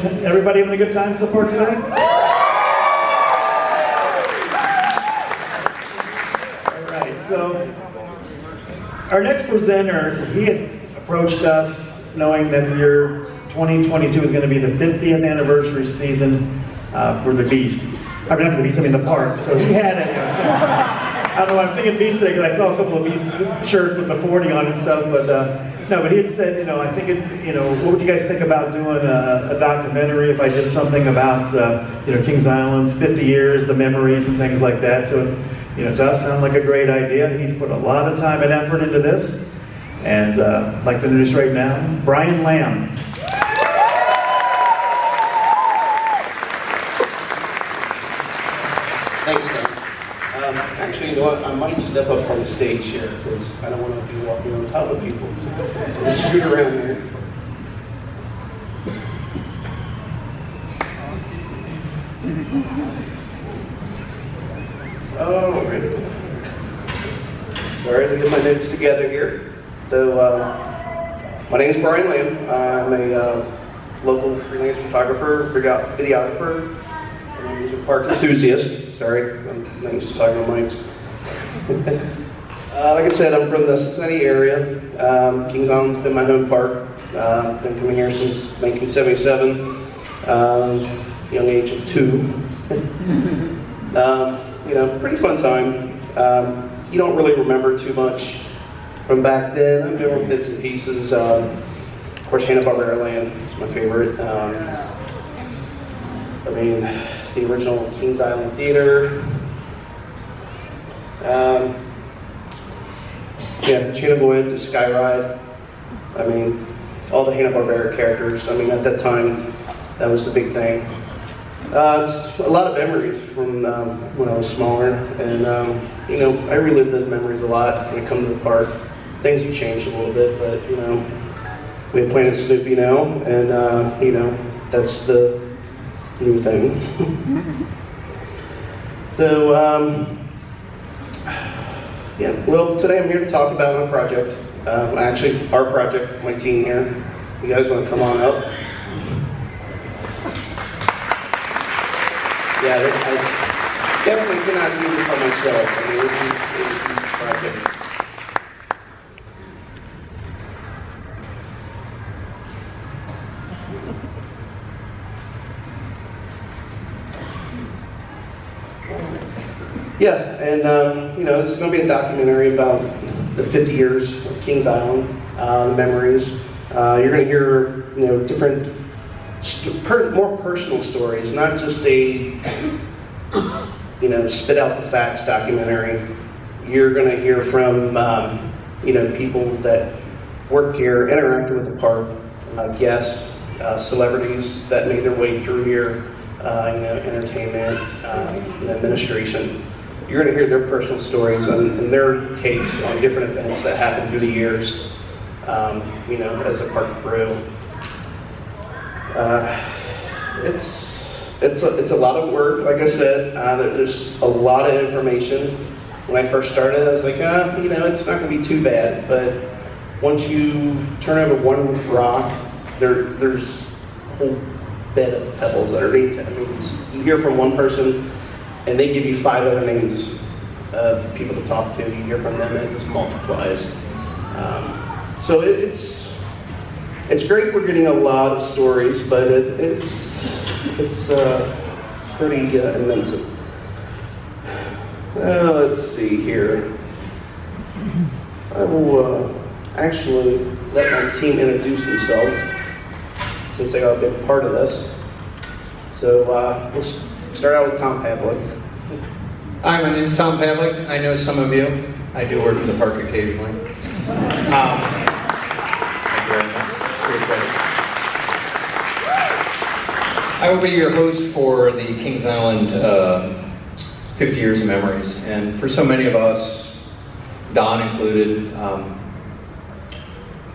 Everybody having a good time so far today? All right, so our next presenter, he had approached us knowing that the year 2022 is going to be the 50th anniversary season for the Beast. I mean, not for the Beast, I mean the park. So he had I don't know, I'm thinking Beast today because I saw a couple of Beast shirts with the 40 on and stuff, but no, but he had said, I think, what would you guys think about doing a documentary if I did something about, Kings Island's 50 years, the memories and things like that. So, to us, sounded like a great idea. He's put a lot of time and effort into this. And I'd like to introduce right now, Brian Lamm. Thanks, Tom. Actually, you know what? I might step up on the stage here because I don't want to be walking on top of people. Let's scoot around here. Oh, right. Sorry, let me get my notes together here. So, my name is Brian Lamm. I'm a local freelance photographer, videographer, and a park enthusiast. Sorry, I'm not used to talking on mics. Like I said, I'm from the Cincinnati area. Kings Island's been my home park. Been coming here since 1977. I was a young age of 2. Pretty fun time. You don't really remember too much from back then. I remember bits and pieces. Of course, Hanna-Barbera Land is my favorite. The original Kings Island Theater. Channel Voyage, the Sky Ride. All the Hanna-Barbera characters. At that time, that was the big thing. It's a lot of memories from when I was smaller, and I relive those memories a lot when I come to the park. Things have changed a little bit, but we have Planet Snoopy now, and that's the new thing. So, today I'm here to talk about my project. Actually, our project, my team here. You guys want to come on up? Yeah, I definitely cannot do this by myself. This is a huge project. Yeah, and this is going to be a documentary about the 50 years of Kings Island, the memories. You're going to hear, different, more personal stories, not just a, spit out the facts documentary. You're going to hear from, people that work here, interacted with the park, guests, celebrities that made their way through here, entertainment, and administration. You're going to hear their personal stories and their takes on different events that happened through the years, as the park grew. It's a lot of work, like I said. There's a lot of information. When I first started, I was like, it's not going to be too bad. But once you turn over one rock, there's a whole bed of pebbles underneath it. You hear from one person, and they give you 5 other names of people to talk to. You hear from them, and it just multiplies. So it's great. We're getting a lot of stories, but it's pretty immense. Let's see here. I will actually let my team introduce themselves, since they are a big part of this. So we'll start out with Tom Pavlik. Hi, my name is Tom Pavlik. I know some of you. I do work in the park occasionally. Thank you very much. Appreciate it. I will be your host for the Kings Island 50 Years of Memories. And for so many of us, Don included,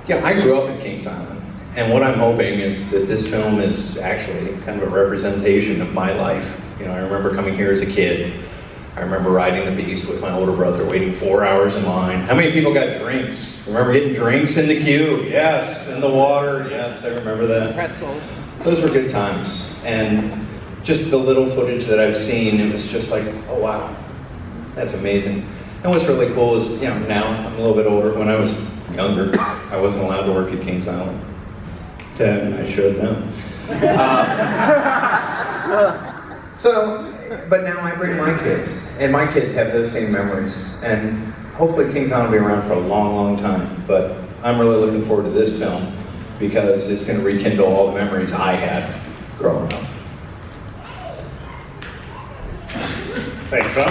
I grew up in Kings Island. And what I'm hoping is that this film is actually kind of a representation of my life. I remember coming here as a kid. I remember riding the Beast with my older brother, waiting 4 hours in line. How many people got drinks? Remember getting drinks in the queue? Yes, in the water. Yes, I remember that. Pretzels. those were good times. And just the little footage that I've seen, it was just like, oh wow, that's amazing. And what's really cool is, you know, now I'm a little bit older. When I was younger, I wasn't allowed to work at Kings Island. Then I showed them. But now I bring my kids, and my kids have those same memories. And hopefully Kings Island will be around for a long, long time. But I'm really looking forward to this film because it's going to rekindle all the memories I had growing up. Thanks, son.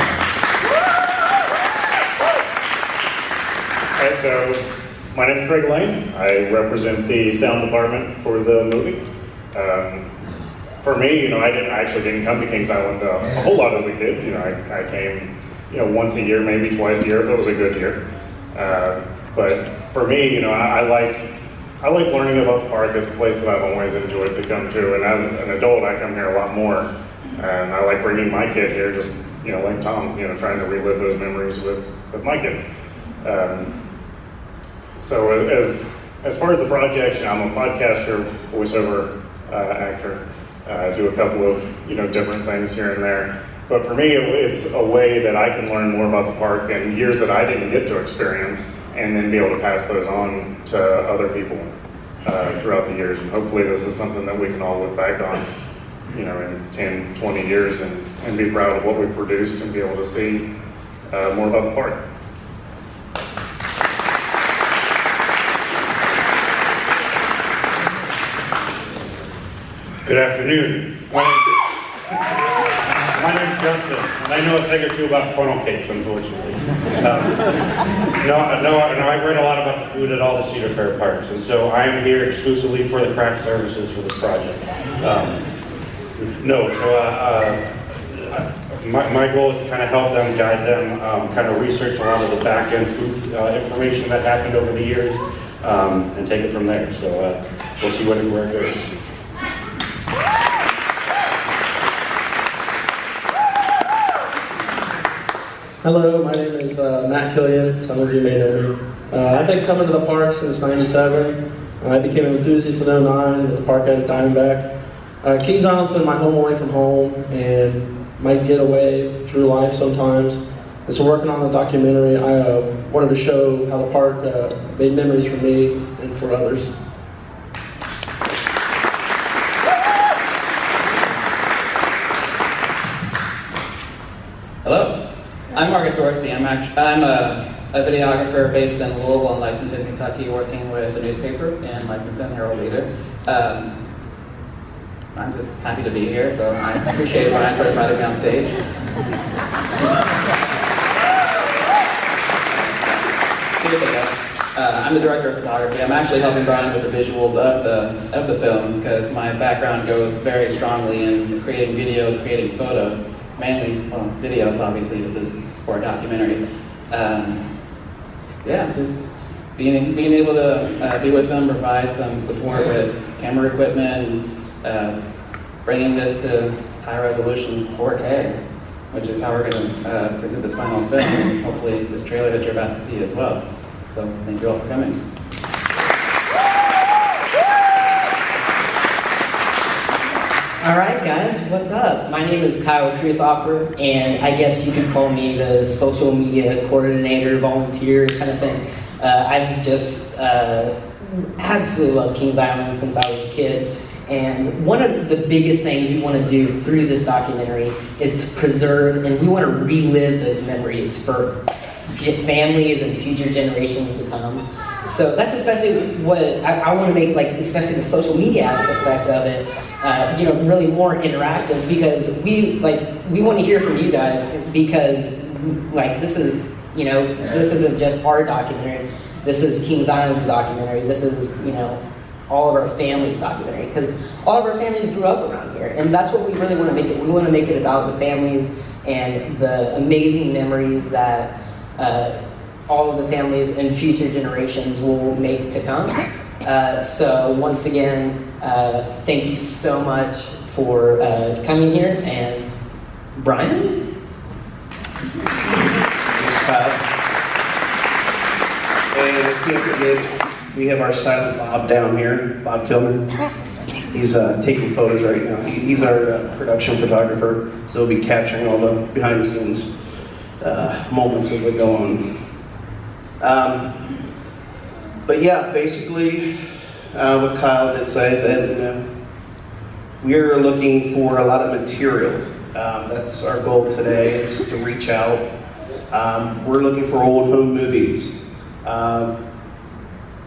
Alright, so my name's Craig Lane. I represent the sound department for the movie. For me, you know, I actually didn't come to Kings Island a whole lot as a kid. You know, I came, you know, once a year, maybe twice a year if it was a good year. But for me, you know, I like learning about the park. It's a place that I've always enjoyed to come to, and as an adult, I come here a lot more. And I like bringing my kid here, just, you know, like Tom, you know, trying to relive those memories with my kid. So as far as the project, you know, I'm a podcaster, voiceover actor. Do a couple of, you know, different things here and there. But for me, it's a way that I can learn more about the park and years that I didn't get to experience, and then be able to pass those on to other people throughout the years. And hopefully this is something that we can all look back on, you know, in 10, 20 years and be proud of what we produced and be able to see more about the park. Good afternoon. My name's Justin, and I know a thing or two about funnel cakes, unfortunately. I read a lot about the food at all the Cedar Fair parks, and so I am here exclusively for the craft services for this project. My goal is to kind of help them, guide them, kind of research a lot of the back-end food information that happened over the years, and take it from there. So we'll see where it goes. Hello, my name is Matt Killian. Some of you may know me. I've been coming to the park since '97. I became an enthusiast in '09 at the park at Diamondback. Kings Island's been my home away from home and my getaway through life sometimes. And so working on the documentary, I wanted to show how the park made memories for me and for others. Hello, I'm Marcus Dorsey. I'm a videographer based in Louisville and Lexington, Kentucky, working with a newspaper in Lexington, Herald Leader. I'm just happy to be here, so I appreciate Brian for inviting me on stage. Seriously, I'm the director of photography. I'm actually helping Brian with the visuals of the film because my background goes very strongly in creating videos, creating photos. Mainly, well, videos, obviously, this is for a documentary. Just being able to be with them, provide some support with camera equipment, and bringing this to high resolution 4K, which is how we're going to present this final film, and hopefully this trailer that you're about to see as well. So, thank you all for coming. All right, guys, what's up? My name is Kyle Truthofer, and I guess you could call me the social media coordinator, volunteer kind of thing. I've just absolutely loved Kings Island since I was a kid. And one of the biggest things we want to do through this documentary is to preserve, and we want to relive those memories for families and future generations to come. So that's especially what I want to make, like, especially the social media aspect of it, really more interactive, because we want to hear from you guys, because this isn't just our documentary. This is Kings Island's documentary. This is, all of our families' documentary, because all of our families grew up around here, and that's what we really want to make it. We want to make it about the families and the amazing memories that all of the families and future generations will make to come. So once again, thank you so much for coming here. And Brian? Thanks, Kyle. And I can't forget, we have our silent Bob down here, Bob Kilman. He's taking photos right now. He's our production photographer, so he'll be capturing all the behind the scenes moments as they go on. But yeah, basically, what Kyle did say, that we're looking for a lot of material. That's our goal today, is to reach out. We're looking for old home movies,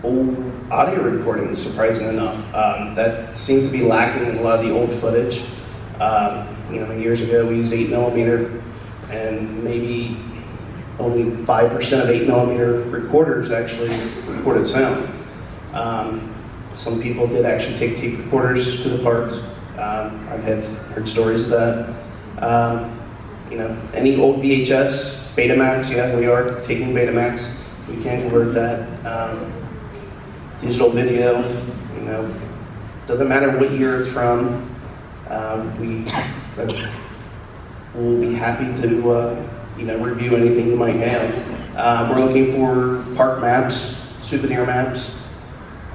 old audio recordings, surprisingly enough. That seems to be lacking in a lot of the old footage. Years ago we used 8mm, and maybe only 5% of 8mm recorders actually recorded sound. Some people did actually take tape recorders to the parks. I've heard stories of that. Any old VHS, Betamax, yeah, we are taking Betamax. We can convert that. Digital video, doesn't matter what year it's from. We'll be happy to, review anything you might have. We're looking for park maps, souvenir maps.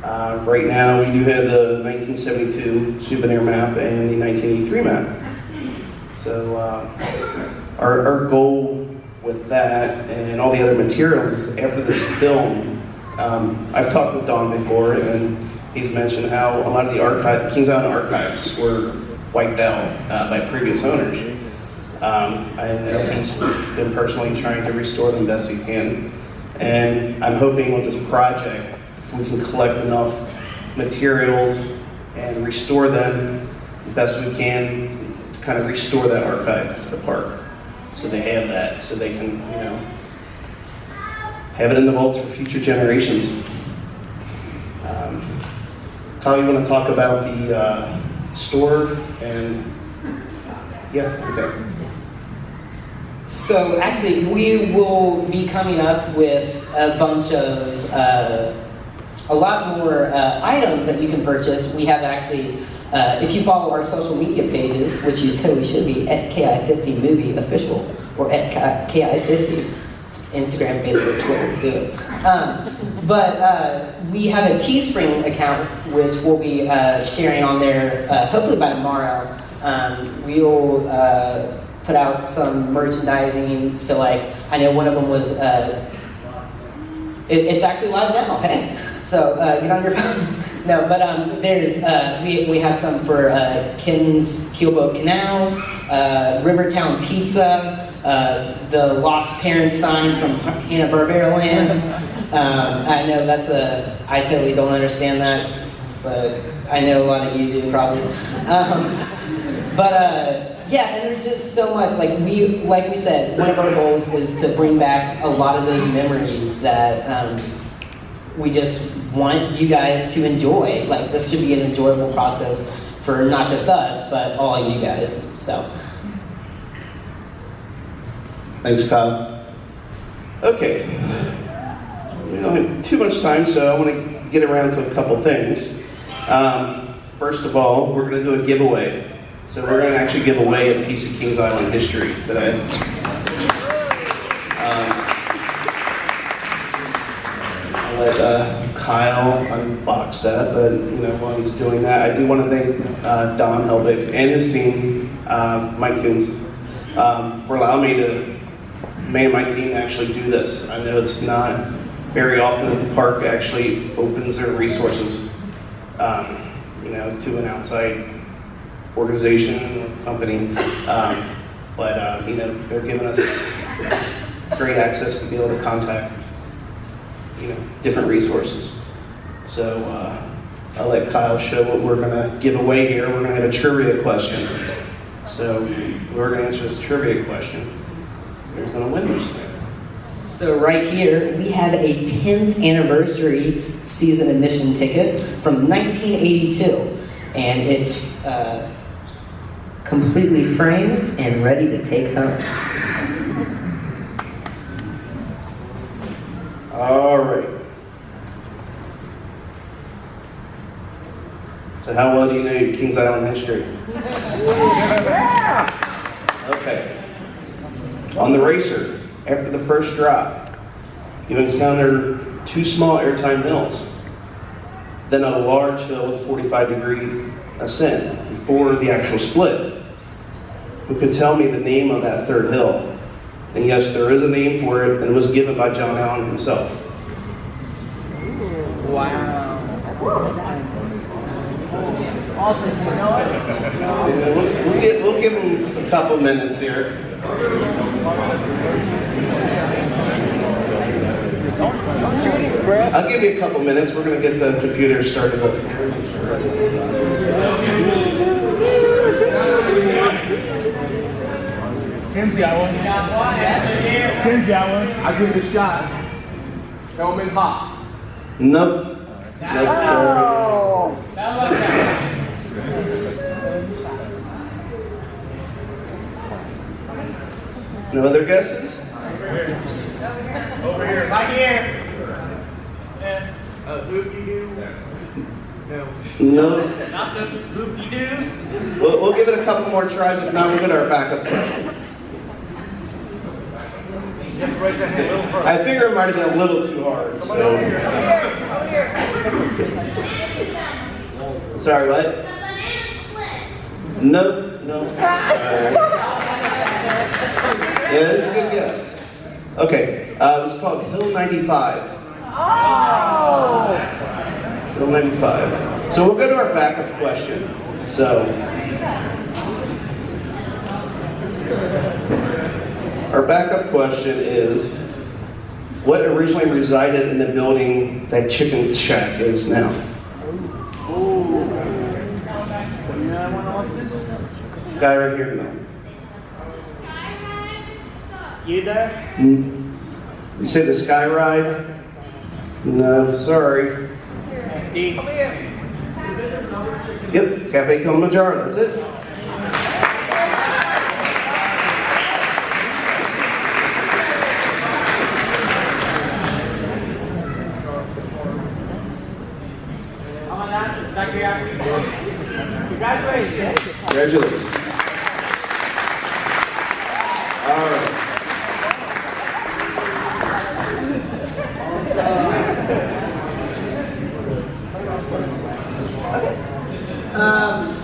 Right now, we do have the 1972 souvenir map and the 1983 map. So our goal with that and all the other materials is after this film, I've talked with Don before, and he's mentioned how a lot of the Kings Island archives were wiped out by previous owners. I know he's been personally trying to restore them best he can. And I'm hoping with this project, if we can collect enough materials and restore them the best we can, to kind of restore that archive to the park. So they have that, so they can, have it in the vaults for future generations. Kyle, you want to talk about the store and, yeah, okay. So actually, we will be coming up with a bunch of, a lot more items that you can purchase. We have actually, if you follow our social media pages, which you totally should be, at KI50 Movie Official, or at KI50, Instagram, Facebook, Twitter, do it. But we have a Teespring account, which we'll be sharing on there, hopefully by tomorrow. We'll put out some merchandising, so like, I know one of them was, it's actually live now, hey? So get on your phone. No, but there's, we have some for Ken's Keelboat Canal, Rivertown Pizza, the Lost Parents sign from Hanna-Barbera Land. I know I totally don't understand that, but I know a lot of you do probably. Yeah, and there's just so much, like we said, one of our goals is to bring back a lot of those memories that we just want you guys to enjoy. Like, this should be an enjoyable process for not just us, but all of you guys, so. Thanks, Kyle. Okay, we don't have too much time, so I want to get around to a couple things. First of all, we're going to do a giveaway. So we're going to actually give away a piece of Kings Island history today. I'll let Kyle unbox that, but while he's doing that, I do want to thank Don Helbig and his team, Mike Coons, for allowing me and my team to actually do this. I know it's not very often that the park actually opens their resources, to an outside organization or company, but they're giving us great access to be able to contact different resources. So I'll let Kyle show what we're going to give away here. We're going to have a trivia question. So we're going to answer this trivia question. Who's going to win this thing? So right here, we have a 10th anniversary season admission ticket from 1982. And it's completely framed and ready to take home. All right. So how well do you know Kings Island history? Okay. On the racer, after the first drop, you encounter two small airtime hills, then a large hill with a 45-degree us in before the actual split, who could tell me the name of that third hill. And yes, there is a name for it, and it was given by John Allen himself. Wow. We'll give him a couple minutes here. I'll give you a couple minutes. We're going to get the computer started up. Tim's got one. Tim's got one. I'll give it a shot. Helmet hot. Nope. Nope, sorry. No other guesses? Over here. Right here. No. Not the loop-de-doo. We'll give it a couple more tries. If not, we'll go to our backup question. I figure it might have been a little too hard. So. Sorry, what? Nope, no. Yeah, that's a good guess. Okay, it was called Hill 95. Oh! Hill 95. So we'll go to our backup question. So, our backup question is, what originally resided in the building that Chicken Shack is now? Guy right here, no. You there? You say the Sky Ride? No, sorry. Yep, Cafe Kilimanjaro, that's it. Congratulations. Congratulations. All right.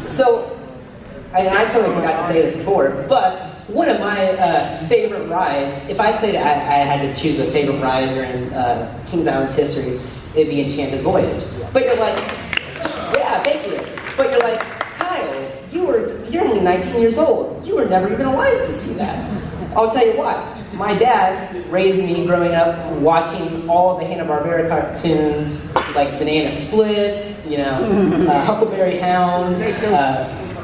So, I totally forgot to say this before, but one of my favorite rides, if I said I had to choose a favorite ride during Kings Island's history, it'd be Enchanted Voyage. But you're like, yeah, thank you. But you're like, Kyle, you're only 19 years old. You were never even alive to see that. I'll tell you what. My dad raised me growing up watching all the Hanna-Barbera cartoons, like Banana Splits, Huckleberry Hounds,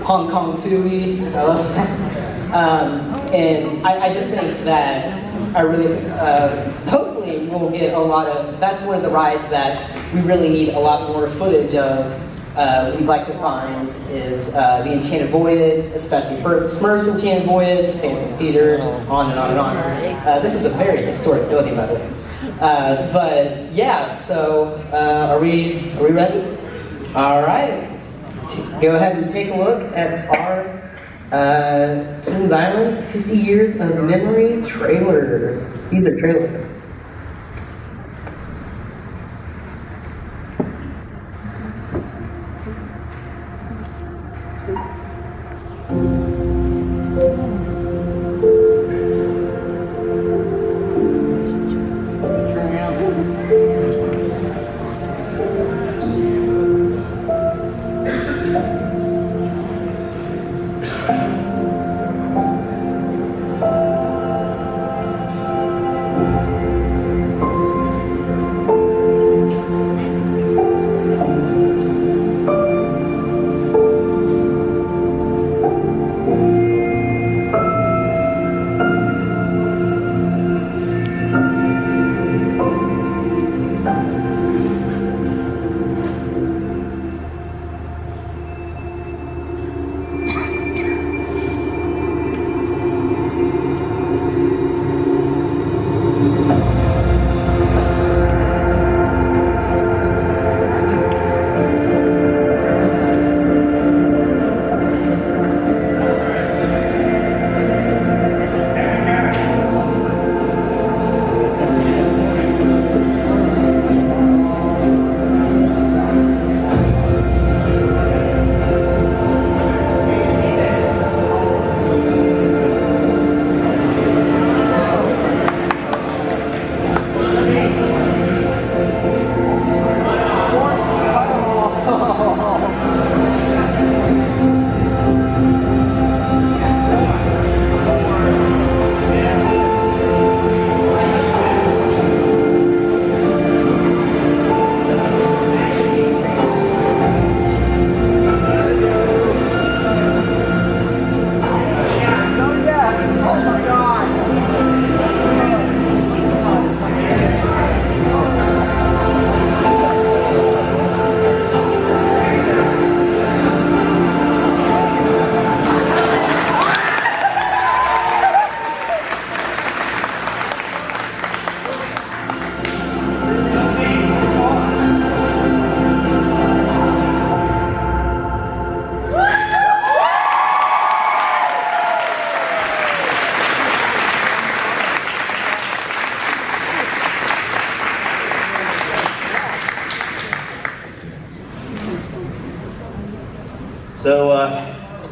Hong Kong Phooey. I love that. And I just think that I really, hopefully we'll get a lot of, that's one of the rides that we really need a lot more footage of. We'd like to find is the Enchanted Voyage, especially for Smurfs Enchanted Voyage, Phantom Theater, on and on and on. This is a very historic building, by the way. But yeah, so are we ready? All right. Go ahead and take a look at our Kings Island 50 Years of Memory trailer. These are trailers.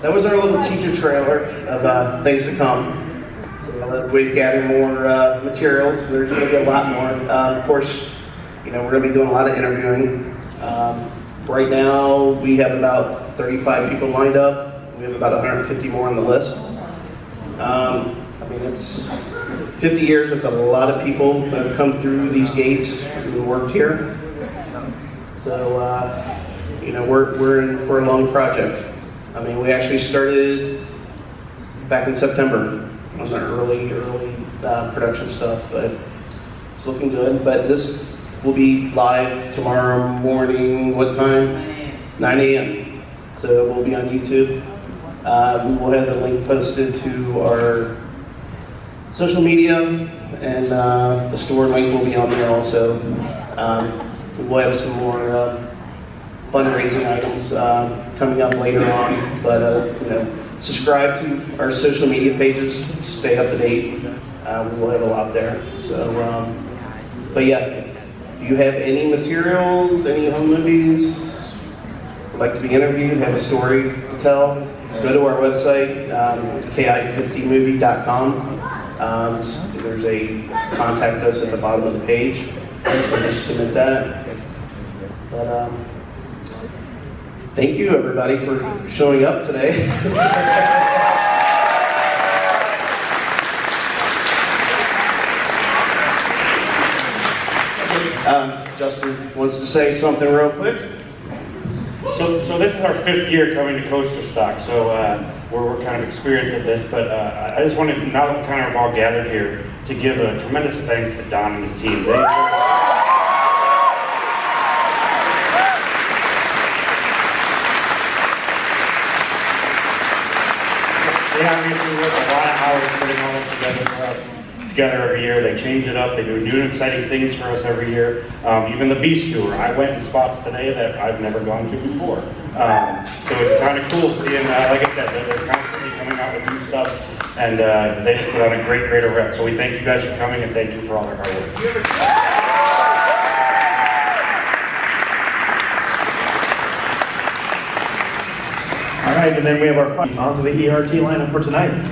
that was our little teaser trailer of things to come. So as we gather more materials, there's going to be a lot more. Of course, we're going to be doing a lot of interviewing. Right now, we have about 35 people lined up. We have about 150 more on the list. It's 50 years. It's a lot of people that have come through these gates and worked here. So, we're in for a long project. We actually started back in September on the early production stuff, but it's looking good. But this will be live tomorrow morning. What time? 9 a.m. So we'll be on YouTube. We will have the link posted to our social media, and the store link will be on there also. We'll have some more fundraising items coming up later on, but subscribe to our social media pages, stay up to date. We will have a lot there. So, but yeah, if you have any materials, any home movies, would like to be interviewed, have a story to tell, go to our website. It's ki50movie.com. There's a contact us at the bottom of the page. You can just submit that. But thank you everybody for showing up today. Justin wants to say something real quick. So this is our 5th year coming to Coasterstock, so we're kind of experienced at this, but I just wanted, now that we're kind of all gathered here, to give a tremendous thanks to Don and his team. They obviously work a lot of hours putting all this together for us. Together every year, they change it up, they do new and exciting things for us every year. Even the Beast Tour, I went in spots today that I've never gone to before. So it's kind of cool seeing, like I said, they're constantly coming out with new stuff, and they just put on a great event. So we thank you guys for coming, and thank you for all their hard work. All right, and then we have our onto the ERT lineup for tonight. We'll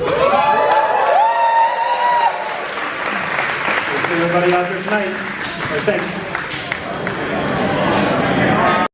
see everybody out there tonight. All right, thanks.